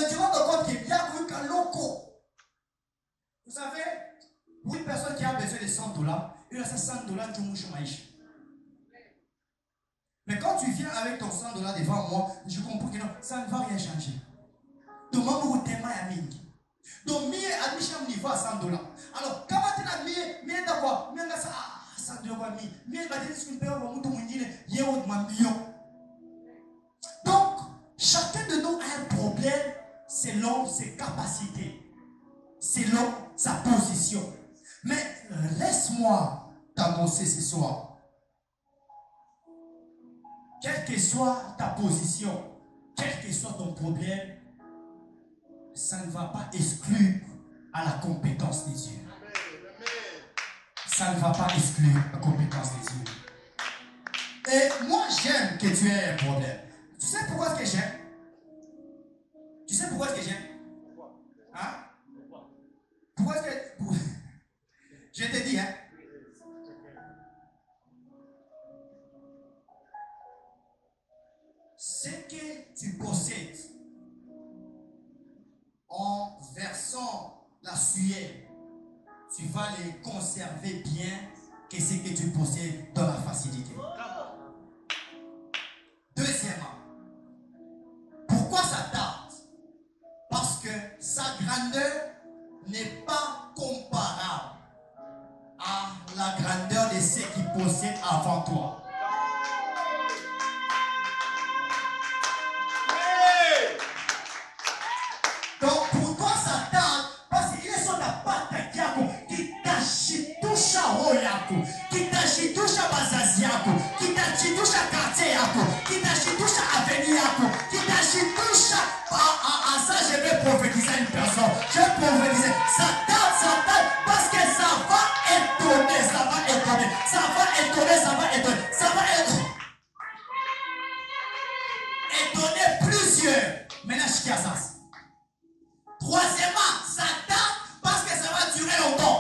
tu rends compte qu'il y a un loco. Vous savez, pour une personne qui a besoin de $100, il a 100 $, tu mouches maïch. Mais quand tu viens avec ton $100 devant moi, je comprends que non, ça ne va rien changer. Donc, moi, vous t'aimez à Mingi. Donc, mieux admission niveau à $100. Alors, quand tu as mieux d'avoir, mieux ça, $100, mieux va dire ce que tu peux avoir, donc, chacun de nous a un problème selon ses capacités, selon sa position. Mais laisse-moi t'annoncer ce soir. Quelle que soit ta position, quel que soit ton problème, ça ne va pas exclure à la compétence des Dieu. Ça ne va pas exclure la compétence des Dieu. Et moi, j'aime que tu aies un problème. Tu sais pourquoi est-ce que j'aime? Tu sais pourquoi est-ce que j'aime? Hein? Pourquoi est-ce que... Je te dis, hein? Ce que tu possèdes en versant la sueur, tu vas les conserver bien que ce que tu possèdes dans la facilité. Deuxièmement, pourquoi ça tarde? Parce que sa grandeur n'est pas comparable à la grandeur de ceux qui possèdent avant toi. Donc pour toi ça tarde parce qu'il est sur la patte qui t'achitoucha Royako, qui t'achitoucha Bazaziako, qui t'achitoucha quartier qui t'achitoucha avenue qui t'achitoucha à ça je vais prophétiser une personne. Je vais prophétiser. Ça tarde parce que ça va étonner, ça va étonner, ça va étonner, ça va étonner, ça va étonner plusieurs. Maintenant je suis à ça. Troisièmement, ça tarde parce que ça va durer longtemps.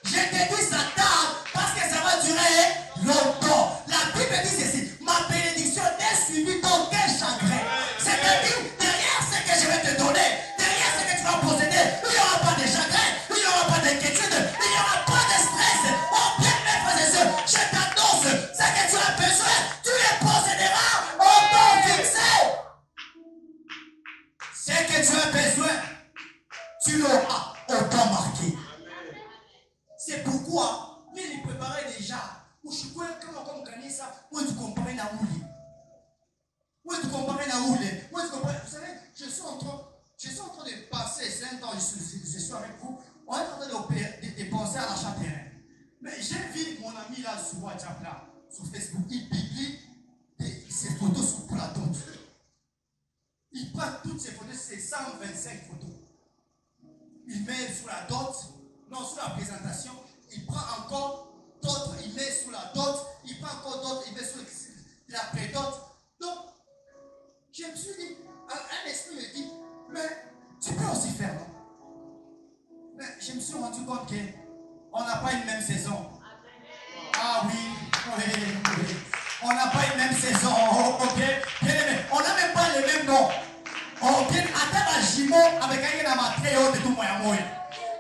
Je te dis ça tarde parce que ça va durer longtemps. La Bible dit ceci: ma bénédiction n'est suivie d'aucun chagrin. C'est-à-dire, derrière ce que je vais te donner, derrière ce que tu vas posséder, il n'y aura pas de chagrin, il n'y aura pas d'inquiétude, il n'y aura pas de stress. Oh bien mes frères et sœurs, je t'annonce, ce que tu as besoin, tu les posséderas au temps fixé. Ce que tu as besoin, tu l'auras au temps marqué. C'est pourquoi, mais il préparait déjà. Où je peux comme gagner ça, où tu compares la roule. Où tu compares la roule. Où tu compares. Vous savez, je suis en train de passer 5 ans, je suis avec vous. On est en train de penser à l'achat terrain. Mais j'ai vu mon ami là sur WhatsApp, là, sur Facebook, il publie ses photos sur plateau. Il prend toutes ces photos, c'est 125 photos. Il met sur la dot, non, sur la présentation. Il prend encore d'autres, il met sur la dot. Il prend encore d'autres, il met sur la pré-dot. Donc, je me suis dit, un esprit me dit, mais tu peux aussi faire, non? Mais je me suis rendu compte qu'on n'a pas une même saison. Ah oui. On n'a pas une même saison, ok? Bien aimé, on n'a même pas le même nom. On vient à la jumeau avec un amateur de tout moyen.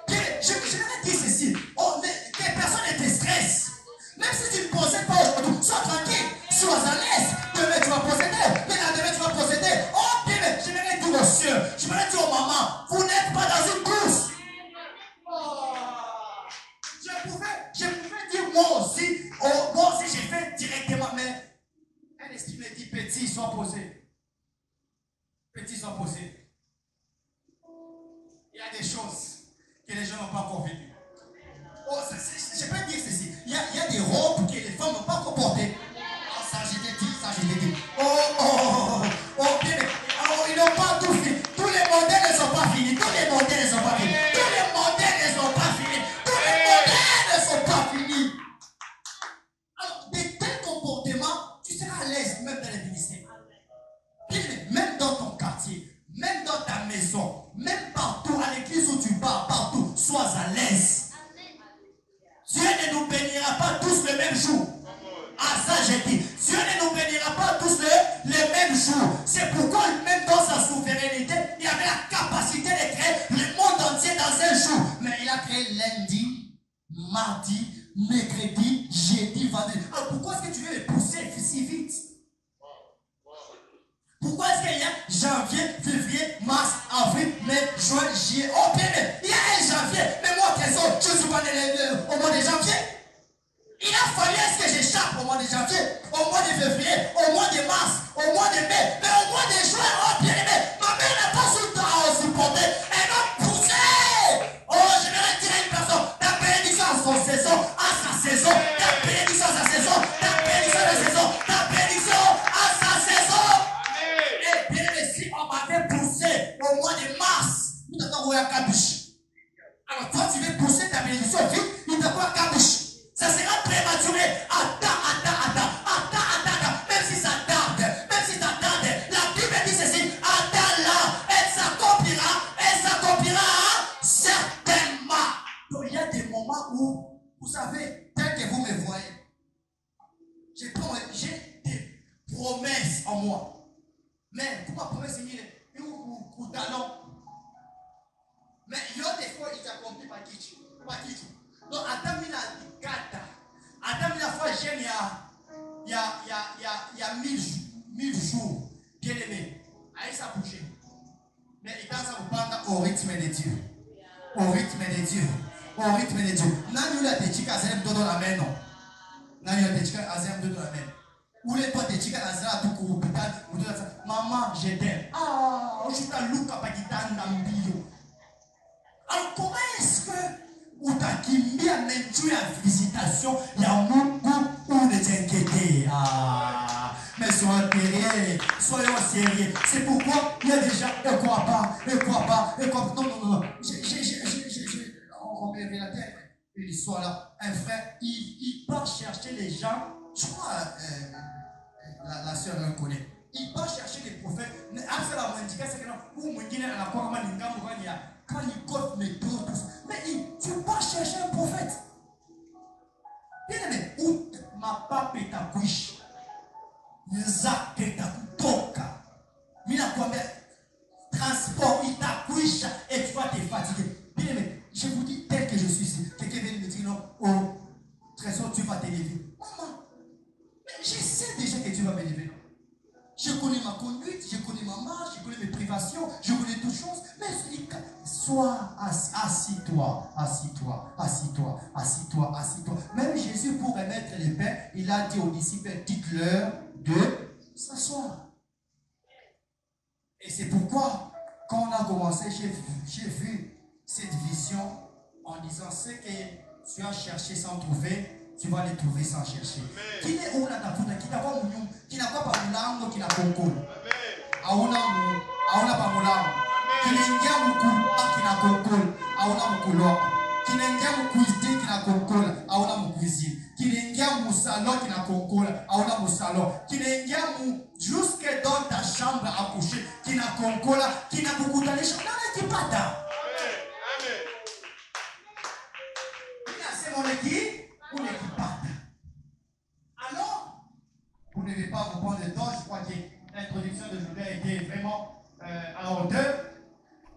Je vais dire ceci, que personne ne te stresse. Même si tu ne possèdes pas aujourd'hui, sois tranquille, sois à l'aise. Demain tu vas posséder, demain tu vas posséder. Oh bien, je vais dire aux cieux, je vais dire aux mamans, vous n'êtes pas dans une course. Je pouvais dire moi aussi j'ai fait directement, mais un esprit me dit petit, sois posé. Petit, sois posé. Il y a des choses que les gens n'ont pas encore vécues. Oh, je peux dire ceci. Il y a des robes que les femmes n'ont pas encore portées. Oh, ça je t'ai dit. Oh, bien. Alors, ils n'ont pas tout fini. Tous les modèles ne sont pas finis. Tous les modèles ne sont pas finis. Tous les modèles ne sont pas finis. Tous les modèles ne sont pas finis. Alors, de tels comportements, tu seras à l'aise même dans les ministères. Même dans ton quartier, même dans ta maison, même partout, à l'église où tu vas, partout, sois à l'aise. Dieu ne nous bénira pas tous le même jour. Ah ça j'ai dit, Dieu ne nous bénira pas tous le même jour. C'est pour janvier, février, mars, avril, mai, juin, juillet. Oh bien, il y a un janvier. Mais moi, trésor, je suis pas né au mois de janvier. Il a fallu est-ce que j'échappe au mois de janvier, au mois de février, au mois de mars, au mois de mai, mais au mois de juin, oh bien aimé, ma mère n'a pas supporté, elle m'a poussé. Oh, je vais retirer une personne, ta bénédiction à son saison, à sa saison, ta bénédiction à sa saison, ta bénédiction à sa saison, ta bénédiction à sa saison. Et bien aimé, si on m'avait poussé au mois de mars, nous t'attendons à cabuche. Alors toi, tu veux pousser ta bénédiction vite, il t'attend à cabuche. Ça sera prématuré. Attends. Même si ça tarde, la Bible dit ceci. Attends là, elle s'accomplira certainement. Donc il y a des moments où, vous savez, tel que vous me voyez, j'ai des promesses en moi. Mais pour ma promesse, il est ou talent. Mais il y a des fois, il s'accomplit par qui. Donc, Adam, il a dit gata. Adam, il a fait jeune il y a 1000 jours. Bien aimé. Allez, ça bouge. Mais il pense à vous prendre au rythme de Dieu. Au rythme de Dieu. Nous, la tétique à Zem Dodo la main, non. Nous, la tétique à Zem Dodo la main. Où les toi, tétique à Zem tout court. Maman, je t'aime. Ah, je suis à Luca Pakitan Nambio. Alors, comment est-ce que utakimbia mentu ya visitation ya Mungu unajengete? Ah, mais soyons sérieux. C'est pourquoi il y a déjà ne crois pas. Non. On met la tête. Il soit là. Un frère, il part chercher les gens. Je crois, la soeur le connaît. Il part chercher les prophètes. Quand il compte mes dos, mais tu vas chercher un prophète. Bien aimé, où ma papa est ta couche, Nzak est ta toka, Mina combien transport, il t'a couche et tu vas te fatiguer. Bien aimé, je vous dis tel que je suis ici. Quelqu'un vient me dire non, oh, trésor, tu vas t'élever. Maman, mais je sais déjà que tu vas m'élever. Je connais ma conduite, je connais ma marche, je connais mes privations, je connais toutes choses. Mais sois assis-toi. Même Jésus, pour remettre les pains, il a dit aux disciples, dites-leur de s'asseoir. Et c'est pourquoi, quand on a commencé, j'ai vu cette vision en disant ce que tu as cherché sans trouver, tu vas les trouver sans chercher. Qui n'est où la taputa, qui n'a pas mouillon, qui n'a pas moulango, qui n'a pas concours. Auna pas moulango. Qui n'engia moukoula, qui n'a concours. Auna moukoula. Qui n'engia moukuité, qui n'a concours. Auna moukuisine. Qui n'engia moussalon, qui n'a concours. Auna moussalon. Qui n'engia jusque dans ta chambre à coucher, qui n'a concours, qui n'a beaucoup d'aller chambre. Non, qui pas là. C'est mon équipe. Vous n'êtes pas. Alors, vous ne devez pas vous prendre le temps. Je crois que l'introduction de aujourd'hui a été vraiment à hauteur.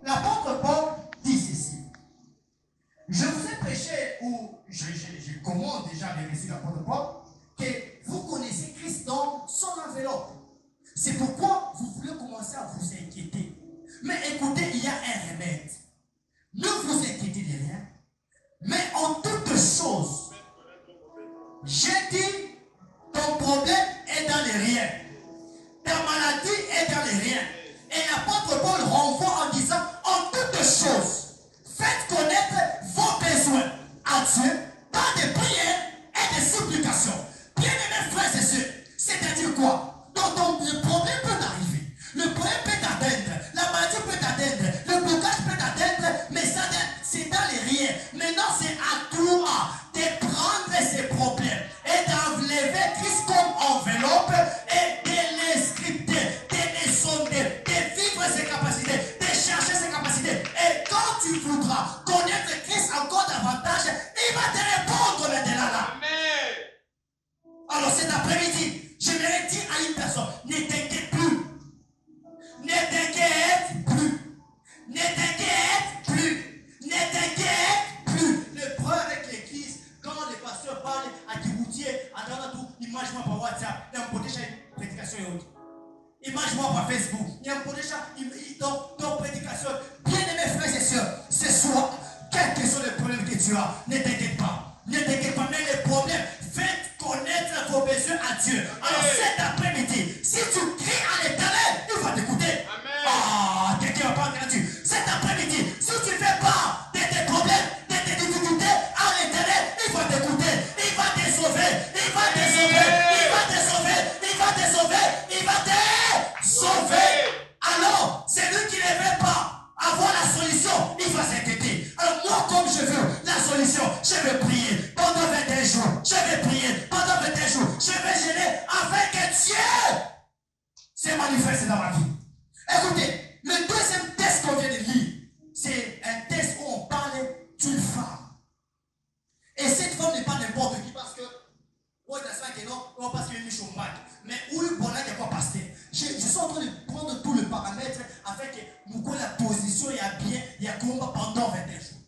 L'apôtre Paul dit ceci. Je vous ai prêché, ou je commande déjà les récits de l'apôtre Paul, que vous connaissez Christ dans son enveloppe. C'est pourquoi vous voulez commencer à vous inquiéter. Mais écoutez, il y a un remède. Ne vous inquiétez de rien, mais en toutes choses, j'ai dit, ton problème est dans les riens. Ta maladie est dans les riens. Et l'apôtre Paul renvoie en disant, en toutes choses, faites connaître vos besoins à Dieu par des prières et des supplications. Bien-aimés frères et sœurs, c'est-à-dire quoi? Donc le problème peut arriver. Le problème peut t'atteindre. La maladie peut t'atteindre. Le blocage peut t'atteindre. Mais ça, c'est dans les riens. Maintenant, c'est à toi de prendre ces problèmes et d'enlever Christ comme enveloppe et de les scripter, de les sonder, de vivre ses capacités, de encourage-moi par Facebook. Il y a un dans prédication. Bien-aimés frères et sœurs, ce soir, quels que soient les problèmes que tu as, ne t'inquiète pas. Ne t'inquiète pas, mais les problèmes, faites connaître vos besoins à Dieu. Alors cet après-midi, si tu cries à l'Éternel, il va t'écouter. Ah, quelqu'un va pas entendre. Cet après-midi, si tu fais part de tes problèmes, de tes difficultés à l'Éternel, il va t'écouter. Il va te sauver. Il va te sauver. Il va te sauver. Il va te sauver. Il va te sauver. Alors, c'est lui qui ne veut pas avoir la solution, il va s'inquiéter. Alors moi, comme je veux la solution, je vais prier pendant 21 jours. Je vais prier pendant 21 jours. Je vais gêner afin que Dieu se manifeste dans ma vie. Écoutez, le deuxième texte qu'on vient de lire, c'est un texte où on parle d'une femme. Et cette femme n'est pas n'importe qui parce que, ouais, non, parce qu'il y a une mission mais où il y a quoi passer. Je suis en train de prendre tout le paramètre afin que nous la position y a bien, il y a combat pendant 21 jours.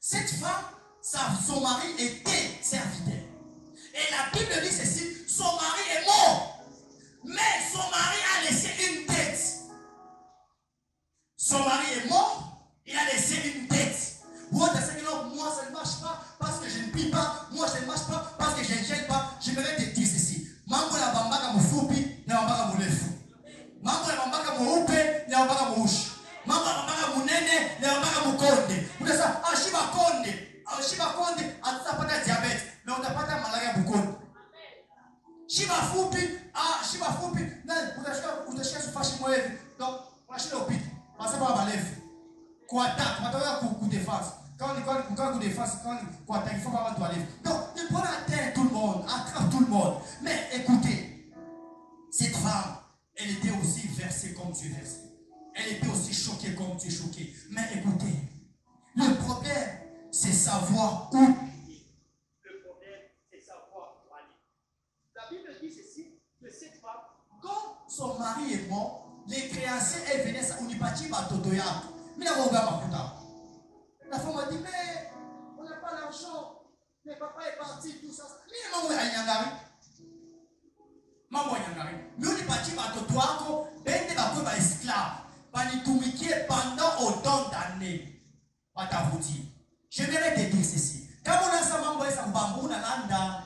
Cette femme, son mari était serviteur. Et la Bible dit ceci, son mari est mort. Mais son mari a laissé une tête. Son mari est mort, il a laissé une tête. Moi, ça ne marche pas parce que je ne prie pas. Moi, ça ne marche pas parce que je ne gêne pas. Je vais te dire ceci. Mambo la bambaka mufupi, na bambaka murefu. Mambo la bambaka mweupe, na bambaka mweusi. Mambo la bambaka munene, na bambaka mukonde. Unasema, Shiba konde, atapata diabete, na utapata malaria bukonde. Shiba fupi, na utashika sufashi mwevi. Donc, unashika upite. Masaba wa balefu. Kwa attaque, matawa ku défense. Quand on défense, quand on attaque, il faut pas avoir de donc, il prend à terre tout le monde, attrape tout le monde. Mais écoutez, cette femme, elle était aussi versée comme tu es versé. Elle était aussi choquée comme tu es choqué. Mais écoutez, le problème, c'est savoir où. Le problème, c'est savoir où aller. La Bible dit ceci, que cette femme, quand son mari est mort, les créanciers, elles venaient ça, on y partit, mais là, on va la femme m'a dit, mais on n'a pas l'argent. Mais papa est parti, tout ça. Mais maman est Yangari. Maman est Yangari. Mais on est parti par Totoako, bende bako ba esclave. Banitumikie pendant autant d'années. Pas vous dire. Je vais te dire ceci. Quand on a ça, maman est sa bambou, on a landa.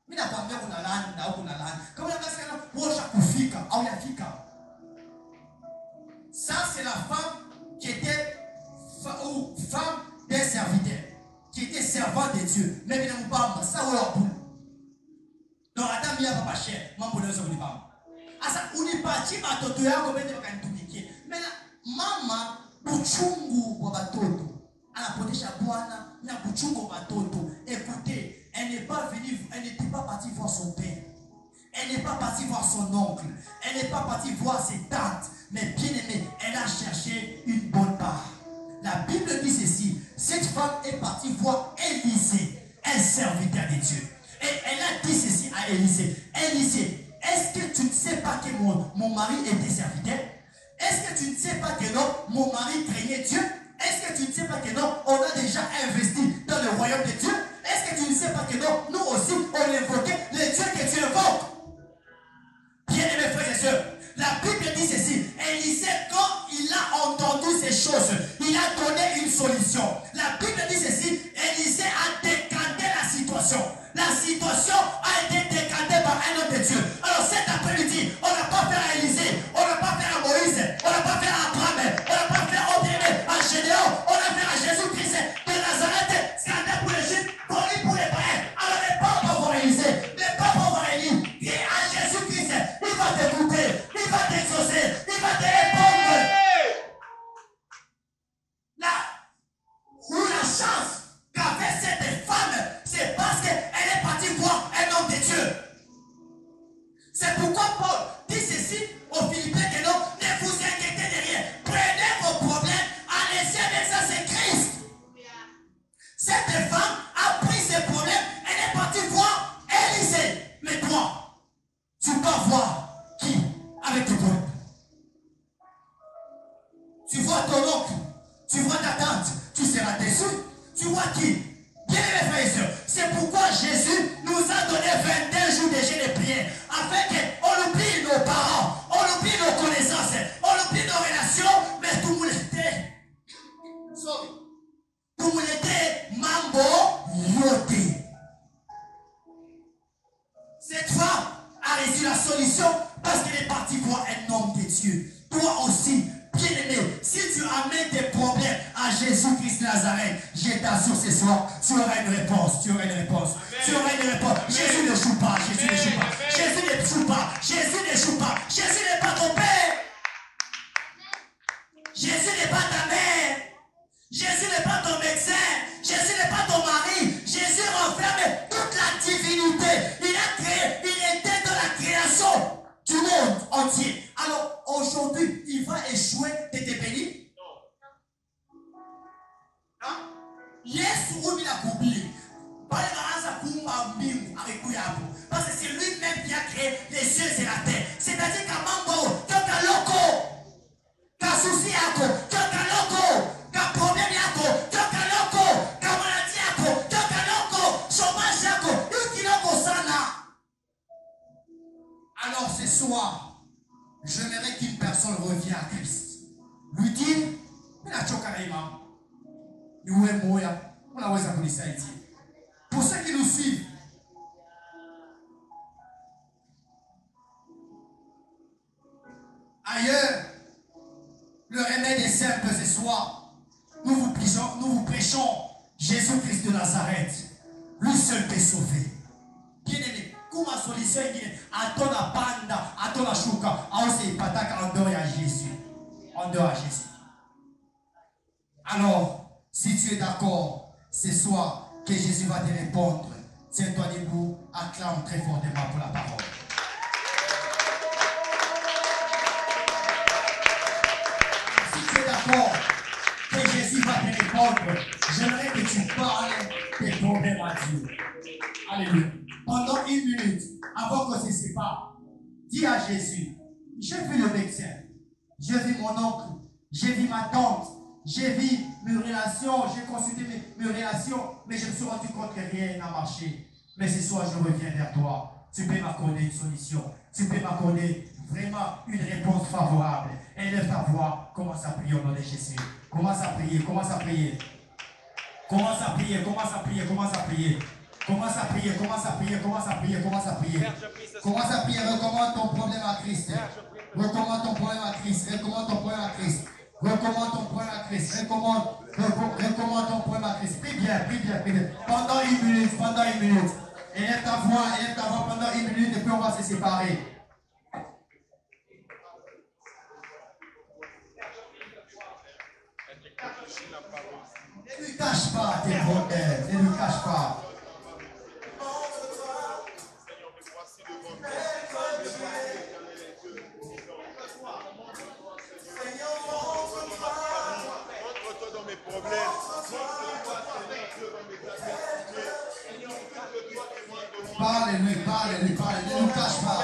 Mais la bambou, on a landa, on a landa. Quand on a ça, on a kufika, on a fika. Ça, c'est la femme qui était femme d'un serviteur qui était servant de Dieu. Mais il n'a pas ça ou la boule. Donc, Adam, il n'y a pas cher. Maman, on est pas. Asa, on est parti par Totoya comme il est tout. Mais là, maman, Buchungu Wabatoto. À la potée Chabouana, il y a Buchungu Wabatoto. Écoutez, elle n'est pas venue, elle n'était pas partie voir son père. Elle n'est pas partie voir son oncle. Elle n'est pas partie voir ses tantes. Mais bien aimée, elle a cherché une bonne part. La Bible dit ceci, cette femme est partie voir Élisée, un serviteur de Dieu. Et elle a dit ceci à Élisée, Élisée, est-ce que tu ne sais pas que mon mari était serviteur? Est-ce que tu ne sais pas que non, mon mari craignait Dieu? Est-ce que tu ne sais pas que non, on a déjà investi dans le royaume de Dieu? Est-ce que tu ne sais pas que non, nous aussi, on invoquait les dieux que tu invoques? Bien-aimés frères et sœurs, la Bible dit ceci, Élisée, quand il a entendu ces choses, il a donné une solution. La Bible dit ceci, Élisée a décanté la situation. La situation a été décantée par un homme de Dieu. Alors cet après-midi, on n'a pas fait à Élisée, on n'a pas fait à Moïse, on n'a pas fait à Abraham, on n'a pas fait à Odémé, à Gédéon, on a fait à Jésus-Christ de Nazareth, scandale pour les Juifs, folie pour les païens. Alors les pauvres vont voir Élisée, les pauvres vont voir Élie. Viens à Jésus-Christ, il va t'écouter, il va t'exaucer, il va te répondre. La chance qu'avait cette femme, c'est parce qu'elle est partie voir un homme de Dieu. C'est pourquoi Paul dit ceci aux Philippiens que non, ne vous inquiétez de rien. Prenez vos problèmes, allez-y avec ça, c'est Christ. Cette femme a pris ses problèmes, elle est partie voir Élisée. Mais toi, tu vas voir qui avec tes problèmes? Tu vois ton oncle, tu vois ta tante, tu seras déçu. Tu vois qui? Bien aimés frères et sœurs, c'est pourquoi Jésus nous a donné 21 jours de jeûne et prière, afin qu'on oublie nos parents, on Dieu. Toi aussi, bien-aimé, si tu amènes tes problèmes à Jésus-Christ de Nazareth, je t'assure ce soir, tu auras une réponse, tu auras une réponse. Amen. Tu auras une réponse. Amen. Jésus ne joue pas, Jésus ne joue pas. Amen. Jésus ne joue pas, Jésus ne joue pas. Jésus n'est pas ton père. Jésus n'est pas ta mère. Jésus n'est pas ton médecin. Jésus n'est pas ton mari. Jésus renferme toute la divinité. Il a créé, il était dans la création du monde entier. Alors aujourd'hui, il va échouer de te bénir. Hein? Yesu il a oublié. Parce que c'est lui-même qui a créé les cieux et la terre. C'est-à-dire qu'à Mango, tu as loco, tu as souci, tu as loco, tu as problème, tu as loco, tu as maladie, tu as loco, chômage, tu as sana. Alors ce soir, j'aimerais qu'une personne revienne à Christ. Lui dire, mais la chokarima, nous est moya, on a oué sa ici. Pour ceux qui nous suivent, ailleurs, le remède est simple ce soir. Nous vous prêchons Jésus-Christ de Nazareth. Lui seul peut sauver. Bien-aimé, comme solution est à ton banda, à ton chouka, à aussi pataka en dehors à Jésus. En dehors à Jésus. Alors, si tu es d'accord, ce soir, que Jésus va te répondre. Tiens-toi debout, acclame très fortement pour la parole. Si tu es d'accord que Jésus va te répondre, j'aimerais que tu parles tes problèmes à Dieu. Alléluia. Pendant 1 minute, avant qu'on se sépare, dis à Jésus, j'ai vu le médecin, j'ai vu mon oncle, j'ai vu ma tante, j'ai vu mes relations, j'ai consulté mes relations, mais je me suis rendu compte que rien n'a marché. Mais ce soir, je reviens vers toi. Tu peux m'accorder une solution. Tu peux m'accorder vraiment une réponse favorable. Élève ta voix. Commence à prier au nom de Jésus. Commence à prier, commence à prier. Commence à prier, commence à prier, commence à prier. Commence à prier, commence à prier, commence à prier, commence à prier. Commence à prier, recommande ton problème à Christ. Recommande ton problème à Christ. Recommande ton problème à Christ. Recommande ton problème à Christ. Recommande ton problème à Christ. Prie bien, prie bien, prie bien. Pendant 1 minute, pendant 1 minute. Élève ta voix pendant 1 minute et puis on va se séparer. Ne lui cache pas tes problèmes. Ne lui cache pas. Parle-lui, parle-lui, parle-lui. Ne lui cache pas.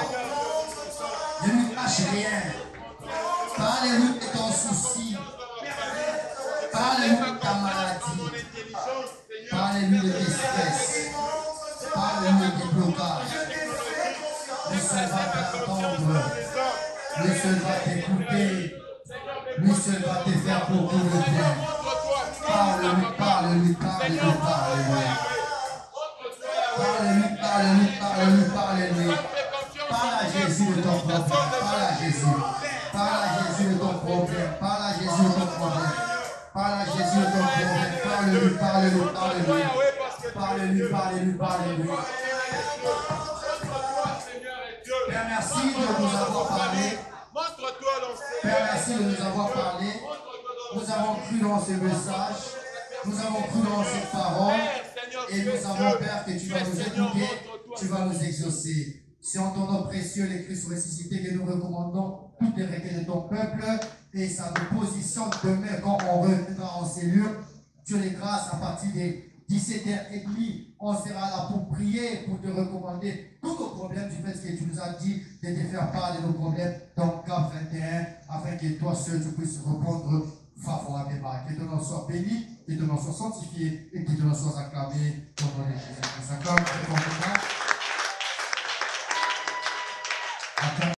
Ne lui cache rien. Parle-lui de ton souci. Parle-lui de ta maladie. Parle-lui de tes stress. Parle-lui de tes blocages. Lui seul va t'entendre. Lui seul va t'écouter. Lui seul va te faire beaucoup de bien. Parle-lui, parle-lui, parle-lui, parle-lui. Parle-lui, parle-lui, parle-lui, parle-lui. Parle à Jésus de ton problème. Parle à Jésus. Parle à Jésus de ton problème. Parle à Jésus de ton problème. Parle à Jésus de ton problème. Parle-lui, parle-lui, parle-lui. Parle-lui, parle-lui, parle-lui. Père, merci de nous avoir parlé. Père, merci de nous avoir parlé. Nous avons cru dans ce message. Nous avons cru dans cette parole. Et nous savons, Père, que tu vas nous écouter, tu vas nous exaucer. C'est en ton nom précieux, les Christ ressuscités, que nous recommandons toutes les requêtes de ton peuple. Et ça nous positionne demain quand on reviendra en cellule. Dieu les grâces, à partir des 17h30, on sera là pour prier, pour te recommander tous nos problèmes. Du fait que tu nous as dit de te faire part de nos problèmes dans CAP 21, afin que toi seul tu puisses répondre favorablement. Que ton nom soit béni, que ton nom soit sanctifié et que ton nom soit acclamé au nom de Jésus-Christ. Acclame très fortement.